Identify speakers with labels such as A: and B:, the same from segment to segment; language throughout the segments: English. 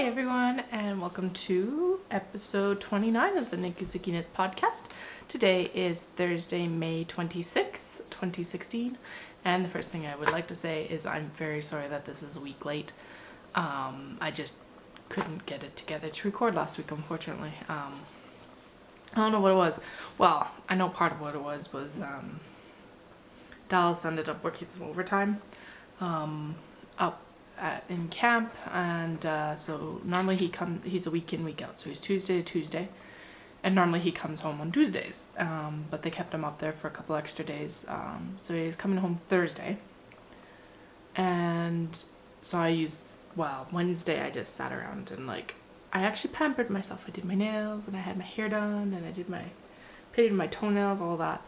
A: Hi everyone, and welcome to episode 29 of the Nikki Zuki Knits podcast. Today is Thursday, May 26th, 2016, and the first thing I would like to say is I'm very sorry that this is a week late. I just couldn't get it together to record last week, unfortunately. I don't know what it was. Well, I know part of what it was Dallas ended up working some overtime up in camp, and so normally he's a week in, week out, so he's Tuesday to Tuesday, and normally he comes home on Tuesdays, but they kept him up there for a couple extra days, so he's coming home Thursday, and so Wednesday I just sat around and I actually pampered myself. I did my nails and I had my hair done and I painted my toenails, all that.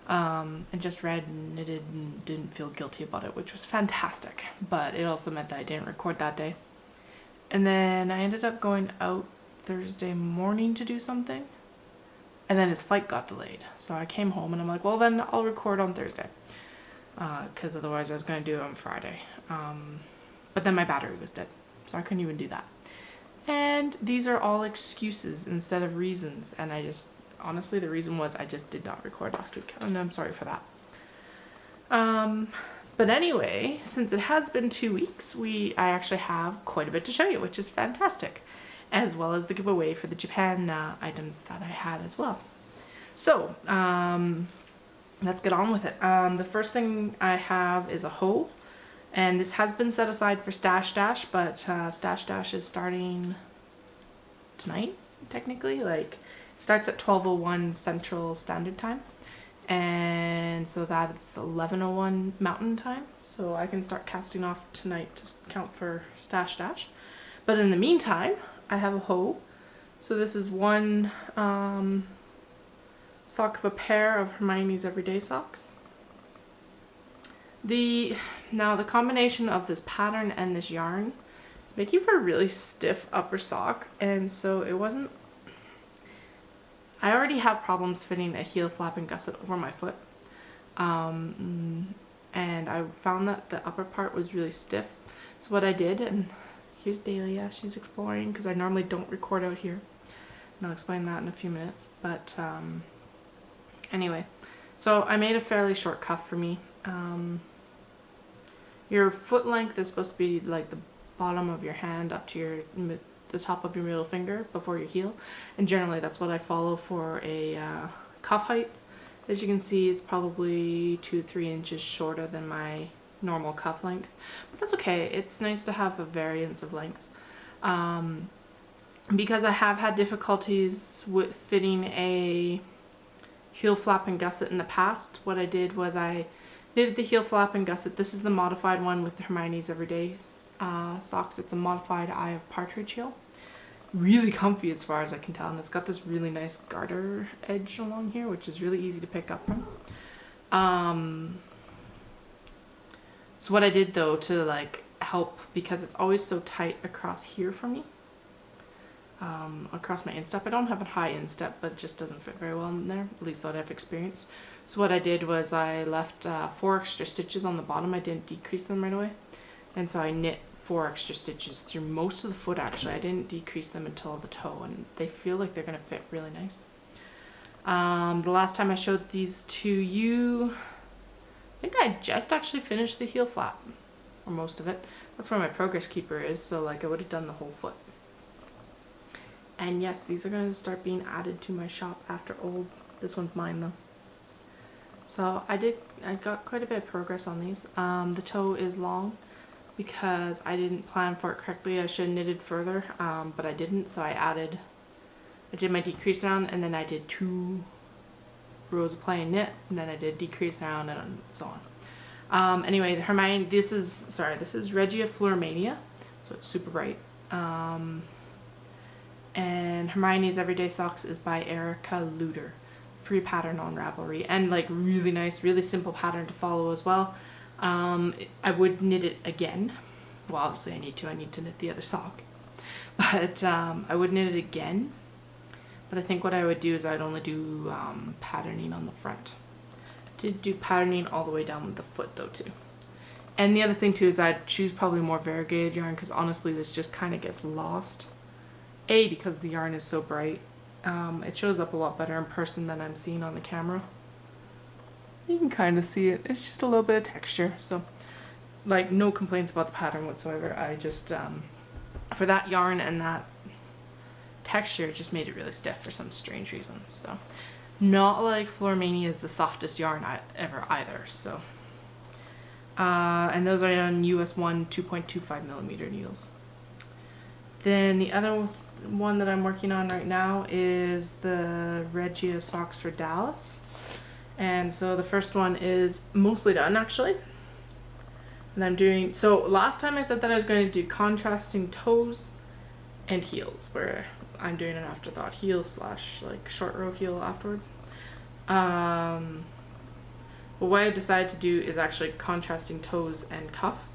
A: And just read and knitted and didn't feel guilty about it, which was fantastic. But it also meant that I didn't record that day. And then I ended up going out Thursday morning to do something. And then his flight got delayed. So I came home and I'm like, well, then I'll record on Thursday. Because otherwise I was going to do it on Friday. But then my battery was dead. So I couldn't even do that. And these are all excuses instead of reasons. And honestly, the reason was I just did not record last week, and I'm sorry for that. But anyway, since it has been 2 weeks, I actually have quite a bit to show you, which is fantastic, as well as the giveaway for the Japan items that I had as well. So, let's get on with it. The first thing I have is a hoe, and this has been set aside for Stash Dash, but Stash Dash is starting tonight, technically, starts at 12:01 Central Standard Time, and so that's 11:01 Mountain Time, so I can start casting off tonight to count for Stash Dash. But in the meantime, I have a hoe. So this is one sock of a pair of Hermione's Everyday Socks. Now the combination of this pattern and this yarn is making for a really stiff upper sock, and so it wasn't. I already have problems fitting a heel flap and gusset over my foot, and I found that the upper part was really stiff. So what I did, and here's Dahlia, she's exploring, because I normally don't record out here, and I'll explain that in a few minutes, but anyway, so I made a fairly short cuff for me. Your foot length is supposed to be like the bottom of your hand up to the top of your middle finger before your heel, and generally that's what I follow for a cuff height. As you can see, it's probably 2-3 inches shorter than my normal cuff length, but that's okay. It's nice to have a variance of lengths. Because I have had difficulties with fitting a heel flap and gusset in the past, what I did was I knitted the heel flap and gusset. This is the modified one with the Hermione's Everyday Socks. It's a modified Eye of Partridge heel. Really comfy as far as I can tell, and it's got this really nice garter edge along here, which is really easy to pick up from. So what I did though to help, because it's always so tight across here for me, across my instep. I don't have a high instep, but it just doesn't fit very well in there, at least that I've experienced. So what I did was I left 4 extra stitches on the bottom. I didn't decrease them right away, and so I knit 4 extra stitches through most of the foot. Actually, I didn't decrease them until the toe, and they feel like they're going to fit really nice. The last time I showed these to you, I think I just actually finished the heel flap, or most of it. That's where my progress keeper is, so I would have done the whole foot. And yes, these are going to start being added to my shop after Olds. This one's mine though. So I got quite a bit of progress on these. The toe is long, because I didn't plan for it correctly. I should have knitted further, but I didn't, so I did my decrease round, and then I did 2 rows of plain knit, and then I did decrease round, and so on. Anyway, the Hermione, this is Regia Floromania, so it's super bright. And Hermione's Everyday Socks is by Erica Luder. Free pattern on Ravelry, and really nice, really simple pattern to follow as well. I would knit it again. Well, obviously I need to knit the other sock, but I would knit it again, but I think what I would do is I'd only do patterning on the front. I did do patterning all the way down the foot though too, And the other thing too is I'd choose probably more variegated yarn because honestly this just kind of gets lost. A, because the yarn is so bright. It shows up a lot better in person than I'm seeing on the camera. You can kind of see it. It's just a little bit of texture. So like no complaints about the pattern whatsoever. I just, for that yarn and that texture, it just made it really stiff for some strange reason. So not like Floromania is the softest yarn ever either. So, and those are on US 1 2.25 millimeter needles. Then the other one that I'm working on right now is the Regia socks for Dallas. And so the first one is mostly done actually. And I'm doing, so last time I said that I was going to do contrasting toes and heels, where I'm doing an afterthought heel slash like short row heel afterwards. But what I decided to do is actually contrasting toes and cuff.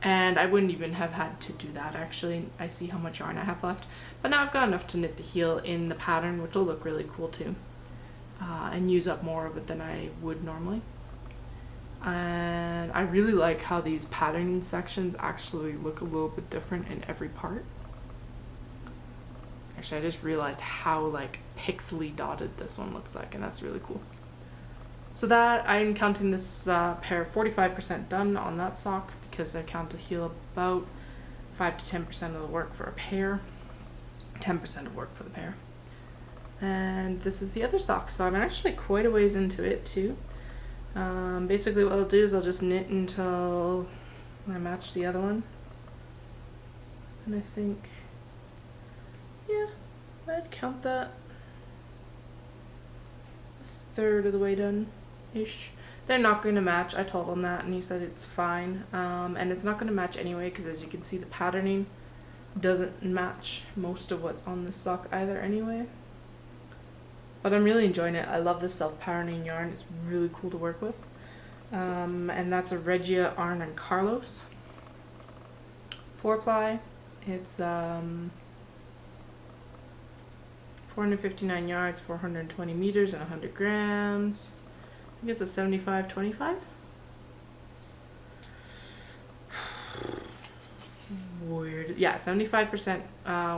A: And I wouldn't even have had to do that actually. I see how much yarn I have left. But now I've got enough to knit the heel in the pattern, which will look really cool too. And use up more of it than I would normally. And I really like how these patterning sections actually look a little bit different in every part. Actually, I just realized how like pixely dotted this one looks like, and that's really cool. So that, I'm counting this pair 45% done on that sock because I count the heel about 5 to 10% of the work for a pair, 10% of work for the pair. And this is the other sock, so I'm actually quite a ways into it too. Basically what I'll do is I'll just knit until I match the other one. And I think, yeah, I'd count that a third of the way done-ish. They're not going to match, I told him that, and he said it's fine. And it's not going to match anyway, because as you can see the patterning doesn't match most of what's on this sock either anyway. But I'm really enjoying it. I love this self-patterning yarn. It's really cool to work with. And that's a Regia Arn and Carlos 4-ply. It's 459 yards, 420 meters, and 100 grams. I think it's a 75-25. Weird. Yeah, 75%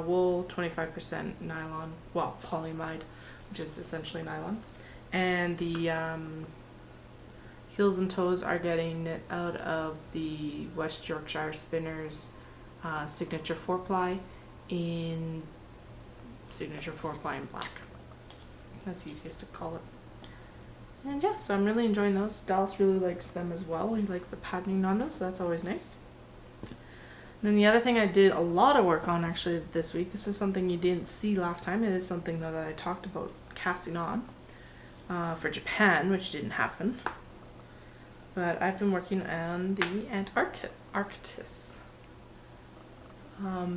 A: wool, 25% nylon. Well, polyamide, which is essentially nylon. And the heels and toes are getting knit out of the West Yorkshire Spinners Signature 4-ply in Signature 4-ply in black. That's easiest to call it. And yeah, so I'm really enjoying those. Dallas really likes them as well. He likes the patterning on them, so that's always nice. Then the other thing I did a lot of work on actually this week, this is something you didn't see last time, it is something though that I talked about casting on for Japan, which didn't happen. But I've been working on the Antarctis.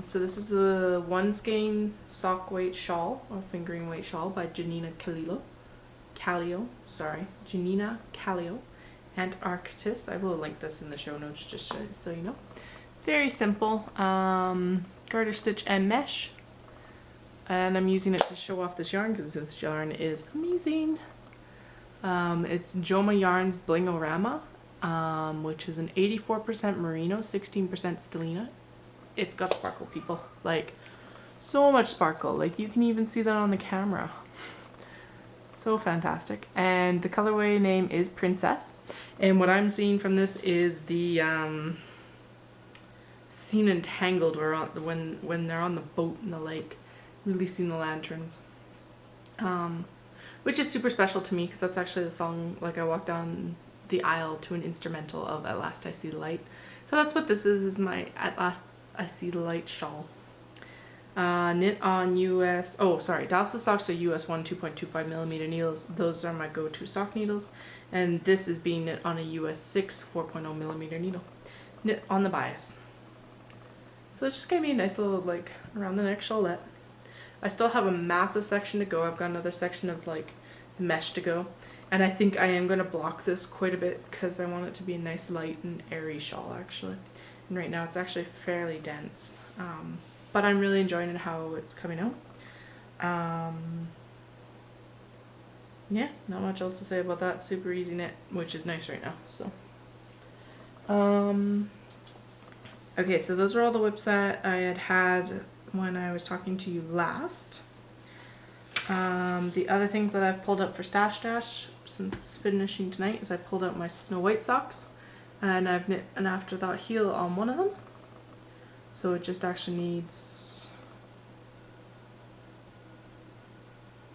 A: So this is a 1 skein sock weight shawl, or fingering weight shawl by Janina Janina Callio, Antarctis. I will link this in the show notes just so you know. Very simple, garter stitch and mesh, and I'm using it to show off this yarn because this yarn is amazing. It's Joma Yarns Blingorama, which is an 84% merino, 16% stellina. It's got sparkle, people, like so much sparkle, like you can even see that on the camera. So fantastic. And the colorway name is Princess, and what I'm seeing from this is the scene in Tangled where when they're on the boat in the lake releasing the lanterns, which is super special to me because that's actually the song, like I walked down the aisle to an instrumental of At Last I See the Light. So that's what this is my At Last I See the Light shawl. Knit on Dallas socks are US 1 2.25 millimeter needles. Those are my go-to sock needles, and this is being knit on a US 6 4.0 millimeter needle. Knit on the bias. So it's just gonna be a nice little like around the neck shawlette. I still have a massive section to go. I've got another section of like mesh to go, and I think I am gonna block this quite a bit because I want it to be a nice light and airy shawl actually. And right now it's actually fairly dense, but I'm really enjoying how it's coming out. Yeah, not much else to say about that. Super easy knit, which is nice right now. So Okay, so those are all the whips that I had when I was talking to you last. The other things that I've pulled up for Stash Dash since finishing tonight is I pulled out my Snow White socks, and I've knit an afterthought heel on one of them. So it just actually needs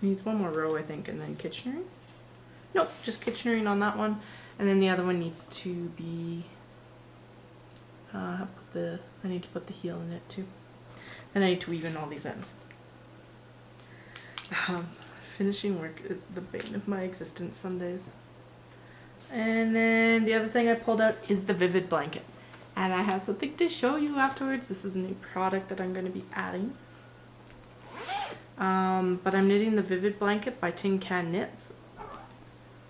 A: one more row, I think, and then Kitchener. Nope, just Kitchener on that one, and then the other one needs to be. I need to put the heel in it too. Then I need to weave in all these ends. Finishing work is the bane of my existence some days. And then the other thing I pulled out is the Vivid blanket. And I have something to show you afterwards. This is a new product that I'm going to be adding. But I'm knitting the Vivid blanket by Tin Can Knits,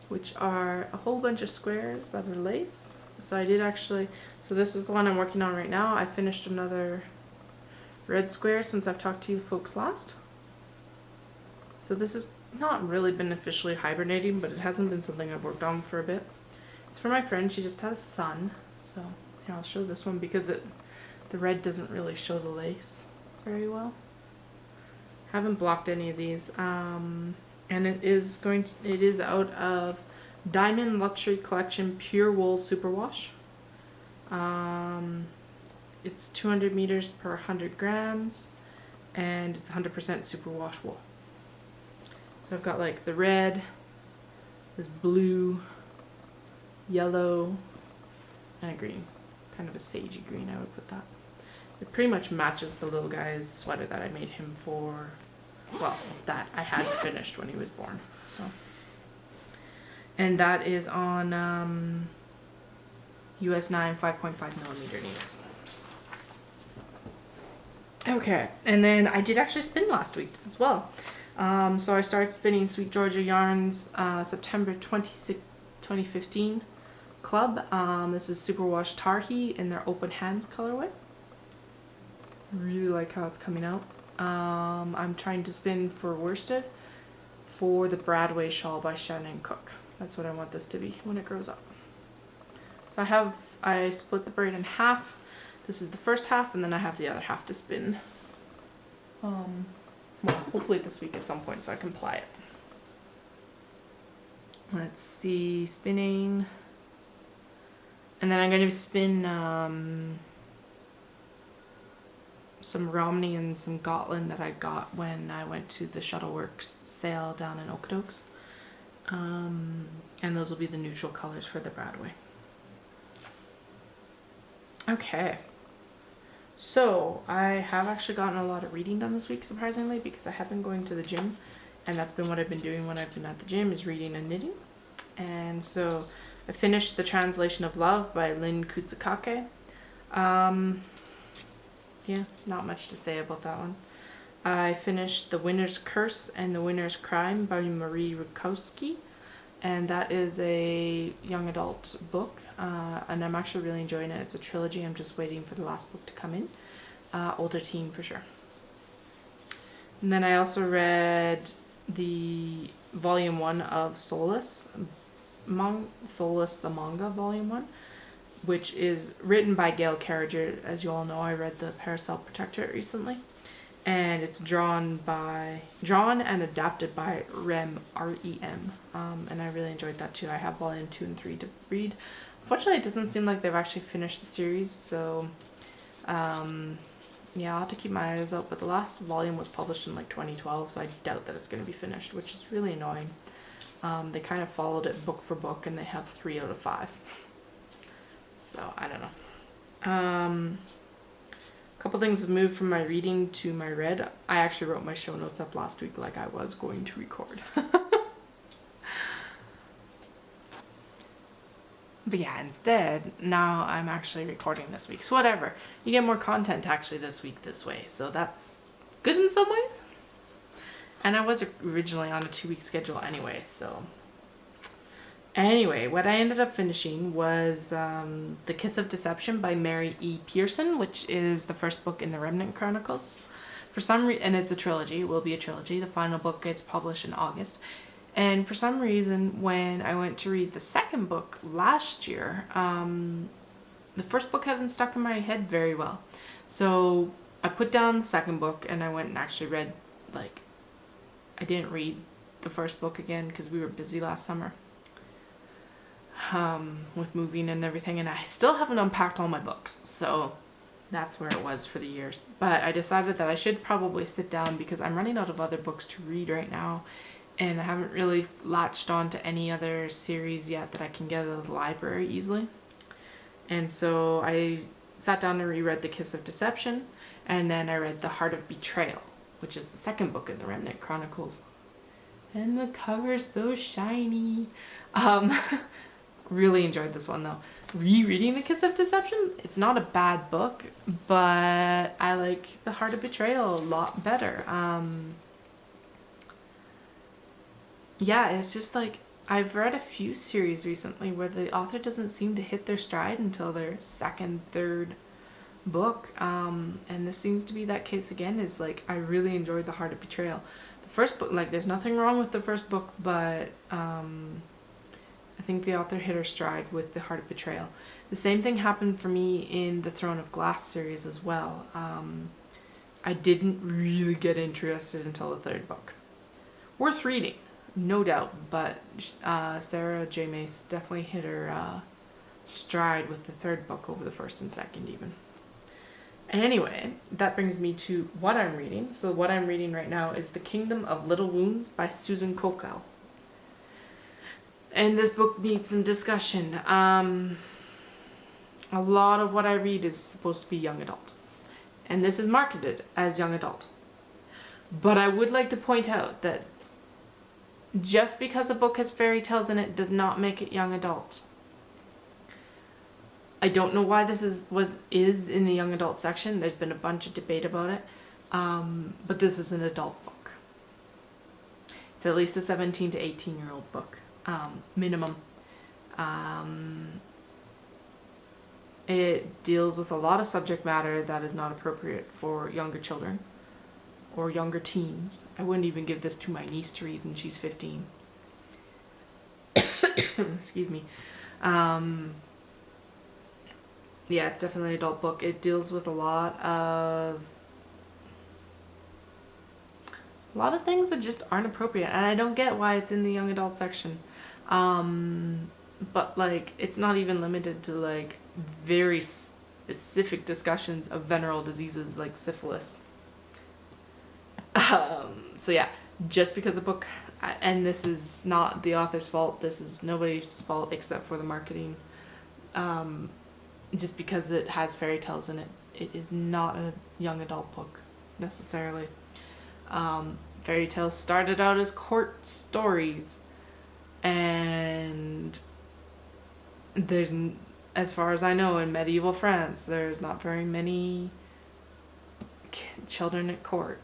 A: which are a whole bunch of squares that are lace. So I did actually, so this is the one I'm working on right now. I finished another red square since I've talked to you folks last. So this has not really been officially hibernating, but it hasn't been something I've worked on for a bit. It's for my friend, she just had a son. So here, I'll show this one because the red doesn't really show the lace very well. Haven't blocked any of these. And it is out of Diamond Luxury Collection Pure Wool Superwash. It's 200 meters per 100 grams, and it's 100% superwash wool. So I've got like the red, this blue, yellow, and a green. Kind of a sagey green, I would put that. It pretty much matches the little guy's sweater that I made him for, well, that I had finished when he was born. So, and that is on US 9 5.5 millimeter needles. Okay, and then I did actually spin last week as well. So I started spinning Sweet Georgia Yarns September 26, 2015 club. This is Superwash Tarhi in their Open Hands colorway. I really like how it's coming out. I'm trying to spin for worsted for the Bradway shawl by Shannon Cook. That's what I want this to be when it grows up. So I split the braid in half. This is the first half, and then I have the other half to spin. Well, hopefully this week at some point so I can ply it. Let's see, spinning. And then I'm going to spin some Romney and some Gotland that I got when I went to the Shuttleworks sale down in Okotoks. And those will be the neutral colors for the Bradway. Okay. So I have actually gotten a lot of reading done this week, surprisingly, because I have been going to the gym, and that's been what I've been doing when I've been at the gym, is reading and knitting. And so I finished The Translation of Love by Lynn Kutsukake. Yeah, not much to say about that one. I finished The Winner's Curse and The Winner's Crime by Marie Rukowski, and that is a young adult book, and I'm actually really enjoying it. It's a trilogy. I'm just waiting for the last book to come in. Older teen for sure. And then I also read the volume 1 of Solace the manga volume 1, which is written by Gail Carriger. As you all know, I read The Parasol Protectorate recently, and it's drawn and adapted by Rem, R-E-M, and I really enjoyed that too. I have volume 2 and 3 to read. Unfortunately, it doesn't seem like they've actually finished the series, so yeah, I'll have to keep my eyes out, but the last volume was published in like 2012, so I doubt that it's going to be finished, which is really annoying. They kind of followed it book for book, and they have 3 out of 5. So, I don't know. A couple things have moved from my reading to my read. I actually wrote my show notes up last week like I was going to record. But yeah, instead, now I'm actually recording this week. So whatever. You get more content actually this week this way. So that's good in some ways. And I was originally on a 2-week schedule anyway, so. Anyway, what I ended up finishing was The Kiss of Deception by Mary E. Pearson, which is the first book in the Remnant Chronicles. For some reason, and it's a trilogy, it will be a trilogy. The final book gets published in August. And for some reason, when I went to read the second book last year, the first book hadn't stuck in my head very well. So I put down the second book and I went and actually read, like, I didn't read the first book again because we were busy last summer with moving and everything, and I still haven't unpacked all my books, so that's where it was for the years. But I decided that I should probably sit down because I'm running out of other books to read right now, and I haven't really latched on to any other series yet that I can get at the library easily. And so I sat down and reread The Kiss of Deception, and then I read The Heart of Betrayal, which is the second book in the Remnant Chronicles. And the cover's so shiny. Really enjoyed this one though. Rereading The Kiss of Deception, it's not a bad book, but I like The Heart of Betrayal a lot better. Yeah, it's just like, I've read a few series recently where the author doesn't seem to hit their stride until their second, third book. And this seems to be that case again, is like, I really enjoyed The Heart of Betrayal. The first book, like, there's nothing wrong with the first book, but I think the author hit her stride with The Heart of Betrayal. The same thing happened for me in the Throne of Glass series as well. I didn't really get interested until the third book. Worth reading, no doubt, but Sarah J. Maas definitely hit her stride with the third book over the first and second even. Anyway, that brings me to what I'm reading. So what I'm reading right now is The Kingdom of Little Wounds by Susan Locale. And this book needs some discussion. A lot of what I read is supposed to be young adult. And this is marketed as young adult. But I would like to point out that just because a book has fairy tales in it does not make it young adult. I don't know why this is in the young adult section. There's been a bunch of debate about it. But this is an adult book. It's at least a 17 to 18-year-old book. Minimum. It deals with a lot of subject matter that is not appropriate for younger children or younger teens. I wouldn't even give this to my niece to read, and she's 15. Excuse me. Yeah, it's definitely an adult book. It deals with a lot of things that just aren't appropriate, and I don't get why it's in the young adult section. But like, it's not even limited to like very specific discussions of venereal diseases like syphilis. So yeah, just because a book, and this is not the author's fault, this is nobody's fault except for the marketing. Just because it has fairy tales in it, it is not a young adult book necessarily. Fairy tales started out as court stories, and there's, as far as I know, in medieval France, there's not very many children at court.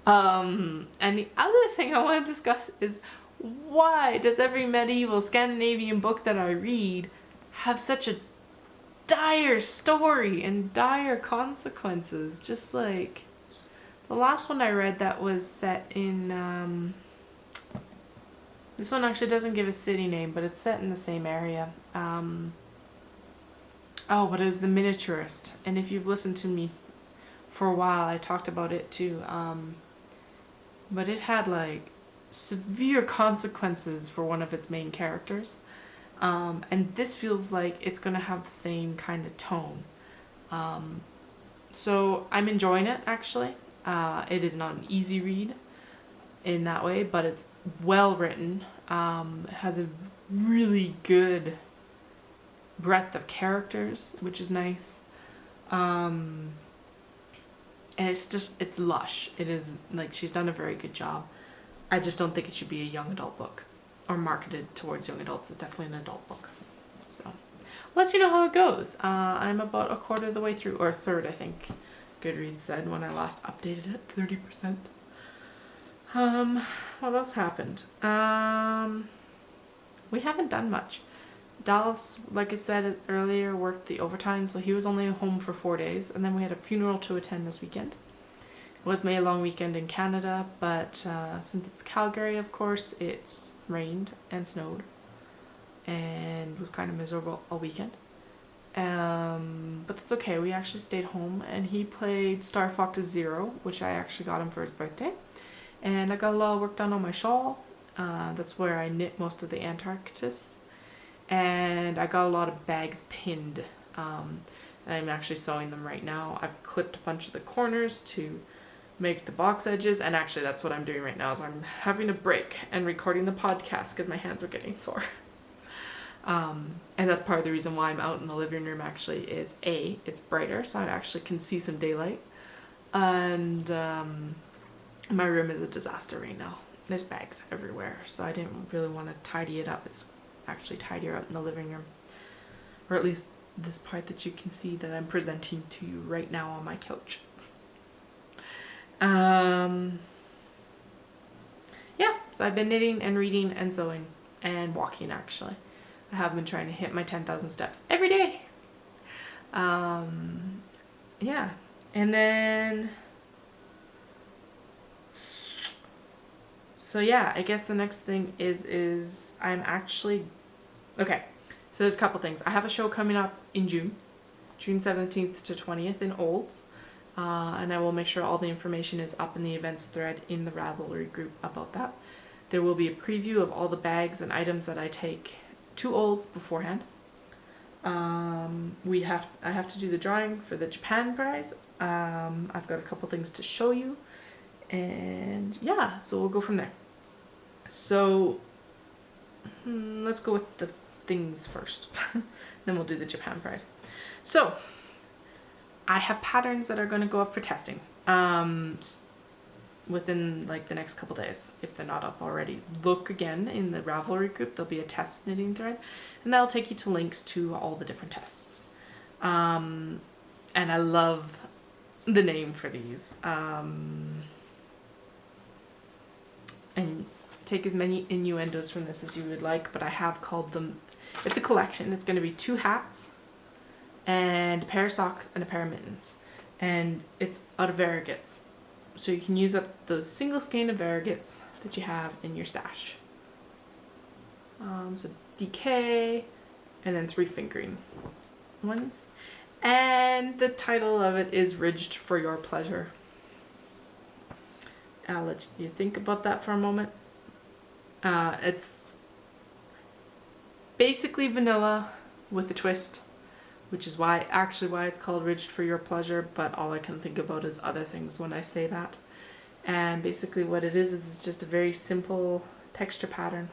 A: And the other thing I want to discuss is, why does every medieval Scandinavian book that I read have such a dire story and dire consequences? Just like the last one I read that was set in this one actually doesn't give a city name, but it's set in the same area. But it was The Miniaturist, and if you've listened to me for a while, I talked about it too. But it had like severe consequences for one of its main characters. And this feels like it's going to have the same kind of tone. So I'm enjoying it, actually. It is not an easy read in that way, but it's well written. It has a really good breadth of characters, which is nice. And it's lush. It is, like, she's done a very good job. I just don't think it should be a young adult book or marketed towards young adults. It's definitely an adult book. So I'll let you know how it goes. I'm about a quarter of the way through, or a third, I think Goodreads said when I last updated it, 30%. What else happened? We haven't done much. Dallas, like I said earlier, worked the overtime, so he was only home for 4 days, and then we had a funeral to attend this weekend. It was May long weekend in Canada, but since it's Calgary, of course, it's rained and snowed and was kind of miserable all weekend. But that's okay. We actually stayed home, and he played Star Fox Zero, which I actually got him for his birthday. And I got a lot of work done on my shawl. That's where I knit most of the Antarctis. And I got a lot of bags pinned. And I'm actually sewing them right now. I've clipped a bunch of the corners to make the box edges, and actually that's what I'm doing right now is I'm having a break and recording the podcast because my hands were getting sore. And that's part of the reason why I'm out in the living room actually is it's brighter, so I actually can see some daylight. And my room is a disaster right now. There's bags everywhere, so I didn't really want to tidy it up. It's actually tidier out in the living room, or at least this part that you can see that I'm presenting to you right now on my couch. Yeah, so I've been knitting and reading and sewing and walking actually. I have been trying to hit my 10,000 steps every day. Yeah, and then so yeah, I guess the next thing is I'm actually okay. So there's a couple things. I have a show coming up in June 17th to 20th in Olds. And I will make sure all the information is up in the events thread in the Ravelry group about that. There will be a preview of all the bags and items that I take to Olds beforehand. I have to do the drawing for the Japan prize. I've got a couple things to show you, and yeah, so we'll go from there. So let's go with the things first. Then we'll do the Japan prize. So I have patterns that are going to go up for testing within like the next couple days, if they're not up already. Look again in the Ravelry group. There'll be a test knitting thread, and that'll take you to links to all the different tests. And I love the name for these. And take as many innuendos from this as you would like, but I have called them, it's a collection. It's going to be 2 hats and a pair of socks and a pair of mittens, and it's out of variegates, so you can use up those single skein of variegates that you have in your stash. So DK, and then 3 fingering ones, and the title of it is Ridged for Your Pleasure. I'll let you think about that for a moment. It's basically vanilla with a twist, which is why it's called Ridged for Your Pleasure, but all I can think about is other things when I say that. And basically what it is it's just a very simple texture pattern,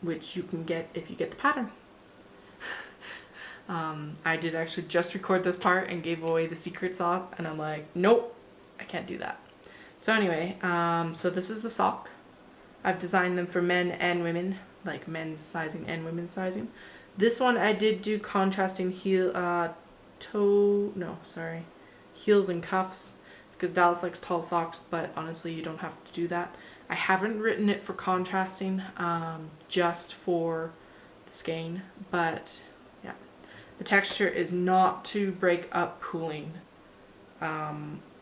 A: which you can get if you get the pattern. I did actually just record this part and gave away the secret sauce, and I'm like, nope, I can't do that. So anyway, so this is the sock. I've designed them for men and women, like men's sizing and women's sizing. This one I did do contrasting heels and cuffs, because Dallas likes tall socks, but honestly you don't have to do that. I haven't written it for contrasting, just for the skein, but yeah. The texture is not to break up pooling.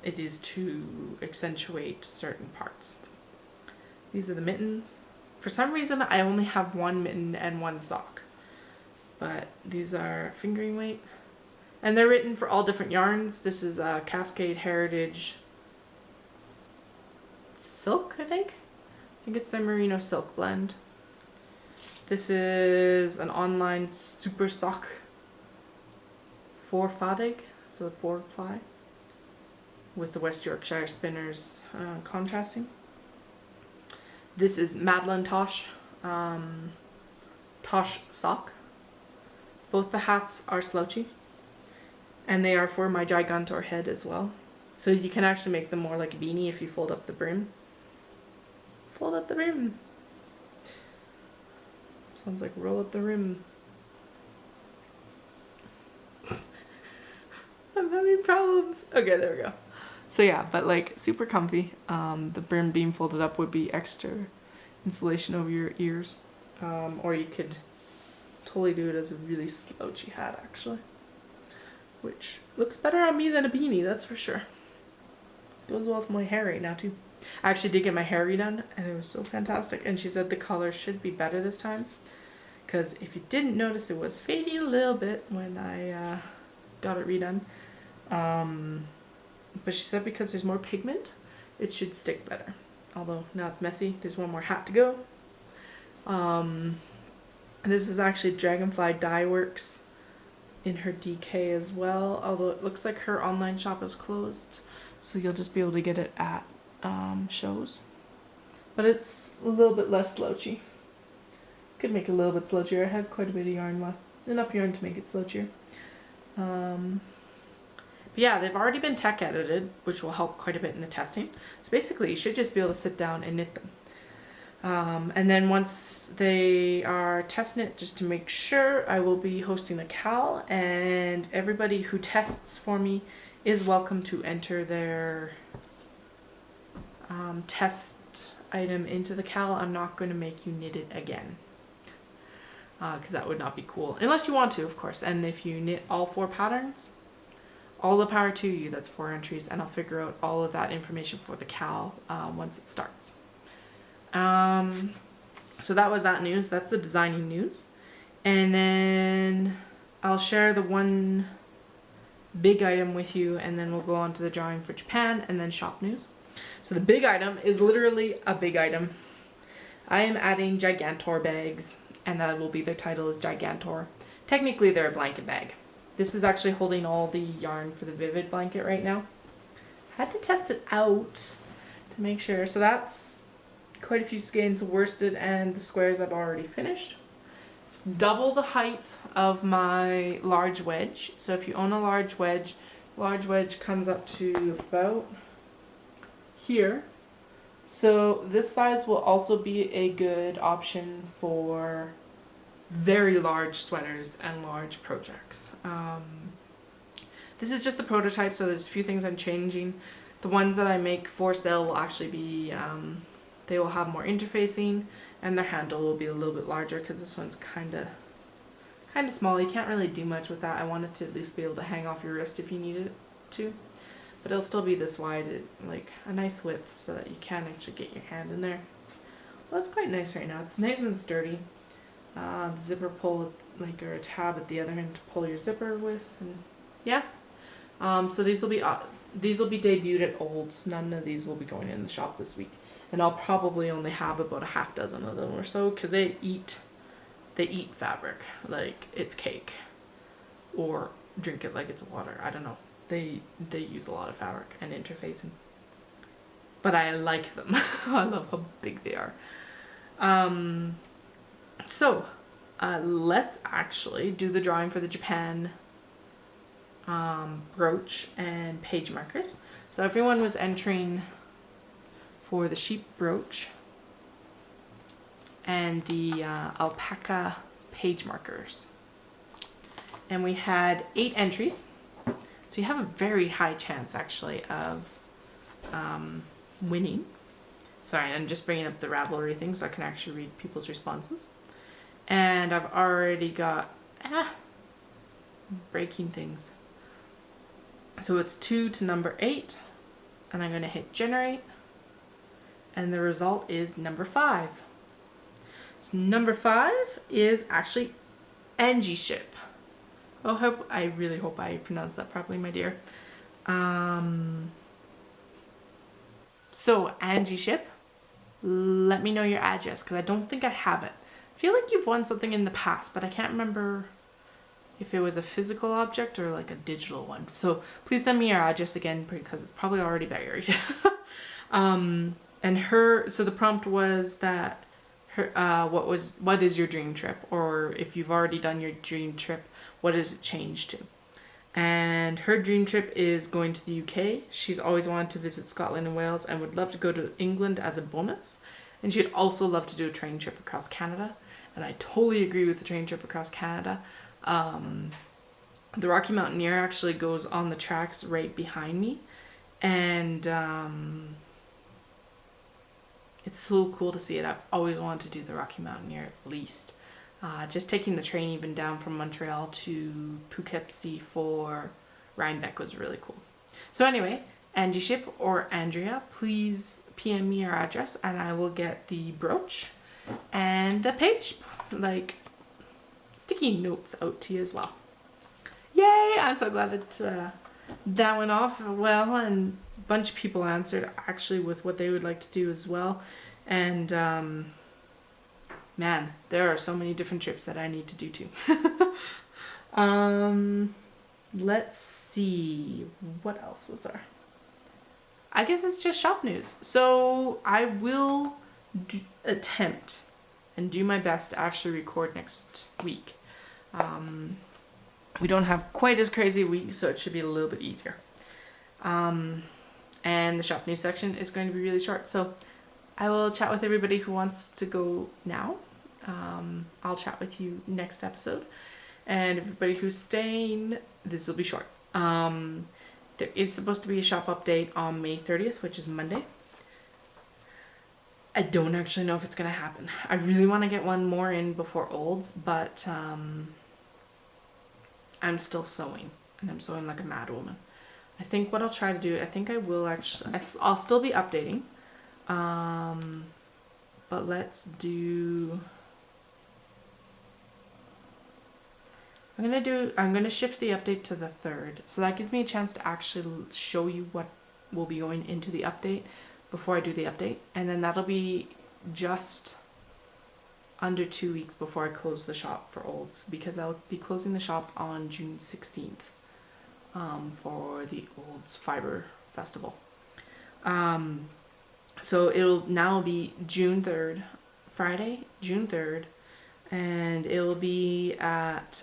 A: It is to accentuate certain parts. These are the mittens. For some reason I only have 1 mitten and 1 sock, but these are fingering weight, and they're written for all different yarns. This is a Cascade Heritage Silk, I think it's their merino silk blend. This is an online super sock for Fadig, so 4 ply, with the West Yorkshire spinners contrasting. This is Madeline Tosh sock. Both the hats are slouchy, and they are for my Gigantor head as well. So you can actually make them more like a beanie if you fold up the brim. Fold up the brim. Sounds like roll up the rim. I'm having problems. Okay, there we go. So yeah, but like super comfy. The brim being folded up would be extra insulation over your ears. Or you could totally do it as a really slouchy hat actually, which looks better on me than a beanie, that's for sure. Goes well with my hair right now too. I actually did get my hair redone and it was so fantastic, and she said the color should be better this time because if you didn't notice, it was fading a little bit when I got it redone. But she said because there's more pigment, it should stick better. Although now it's messy. There's one more hat to go. This is actually Dragonfly Dye Works in her DK as well. Although it looks like her online shop is closed, so you'll just be able to get it at shows. But it's a little bit less slouchy. Could make it a little bit slouchier. I had quite a bit of yarn left. Enough yarn to make it slouchier. But yeah, they've already been tech edited, which will help quite a bit in the testing. So basically, you should just be able to sit down and knit them. And then once they are test knit, just to make sure, I will be hosting Locale, and everybody who tests for me is welcome to enter their test item into Locale. I'm not going to make you knit it again, because that would not be cool. Unless you want to, of course. And if you knit all 4 patterns, all the power to you. That's 4 entries, and I'll figure out all of that information for Locale once it starts. So that was that news. That's the designing news. And then I'll share the one big item with you, and then we'll go on to the drawing for Japan and then shop news. So the big item is literally a big item. I am adding Gigantor bags, and that will be their title is Gigantor. Technically they're a blanket bag. This is actually holding all the yarn for the Vivid blanket right now. Had to test it out to make sure. So that's quite a few skeins of worsted, and the squares I've already finished. It's double the height of my large wedge. So if you own a large wedge comes up to about here. So this size will also be a good option for very large sweaters and large projects. This is just the prototype, so there's a few things I'm changing. The ones that I make for sale will actually be, they will have more interfacing, and their handle will be a little bit larger because this one's kind of small. You can't really do much with that. I want it to at least be able to hang off your wrist if you need it to, but it'll still be this wide, like a nice width, so that you can actually get your hand in there. Well, it's quite nice right now. It's nice and sturdy. The zipper pull, like, or a tab at the other end to pull your zipper with, and yeah. So these will be debuted at Olds. None of these will be going in the shop this week, and I'll probably only have about a half dozen of them or so, because they eat fabric like it's cake, or drink it like it's water. I don't know. They use a lot of fabric and interfacing, but I like them. I love how big they are. So let's actually do the drawing for the Japan brooch and page markers. So everyone was entering for the sheep brooch and the alpaca page markers, and we had 8 entries, so you have a very high chance actually of winning. Sorry, I'm just bringing up the Ravelry thing so I can actually read people's responses. And I've already got breaking things. So it's 2 to number 8, and I'm going to hit generate, and the result is number 5. So number 5 is actually Angie Ship. Oh, I really hope I pronounced that properly, my dear. So Angie Ship, let me know your address, because I don't think I have it. I feel like you've won something in the past, but I can't remember if it was a physical object or like a digital one. So please send me your address again, because it's probably already buried. So the prompt was that what is your dream trip? Or if you've already done your dream trip, what does it change to? And her dream trip is going to the UK. She's always wanted to visit Scotland and Wales and would love to go to England as a bonus. And she'd also love to do a train trip across Canada. And I totally agree with the train trip across Canada. The Rocky Mountaineer actually goes on the tracks right behind me. And it's so cool to see it. I've always wanted to do the Rocky Mountaineer at least. Just taking the train even down from Montreal to Poughkeepsie for Rhinebeck was really cool. So anyway, Angie Ship or Andrea, please PM me your address and I will get the brooch and the page, like sticky notes out to you as well. Yay! I'm so glad that that went off well, and a bunch of people answered actually with what they would like to do as well. And man, there are so many different trips that I need to do too. Let's see, what else was there? I guess it's just shop news. So I will attempt and do my best to actually record next week. We don't have quite as crazy a week, so it should be a little bit easier. And the shop news section is going to be really short, so I will chat with everybody who wants to go now. I'll chat with you next episode. And everybody who's staying, this will be short. There is supposed to be a shop update on May 30th, which is Monday. I don't actually know if it's going to happen. I really want to get one more in before Olds, but I'm still sewing, and I'm sewing like a mad woman. I think what I'll try to do, I think I will actually, I'll still be updating, but let's do, I'm gonna shift the update to the 3rd, so that gives me a chance to actually show you what will be going into the update before I do the update, and then that'll be just under 2 weeks before I close the shop for Olds, because I'll be closing the shop on June 16th for the Olds Fiber Festival. So it'll now be June 3rd, Friday, June 3rd, and it will be at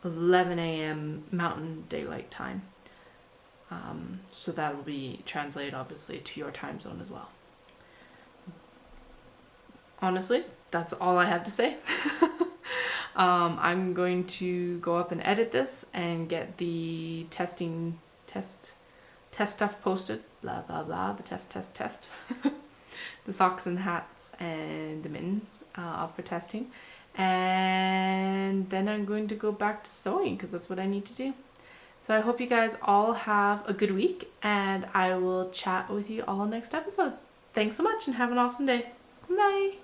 A: 11 a.m. Mountain Daylight Time. So that will be translated obviously to your time zone as well. Honestly, that's all I have to say. I'm going to go up and edit this and get the test stuff posted. Blah, blah, blah. The test. The socks and hats and the mittens up for testing. And then I'm going to go back to sewing because that's what I need to do. So I hope you guys all have a good week, and I will chat with you all next episode. Thanks so much and have an awesome day. Bye.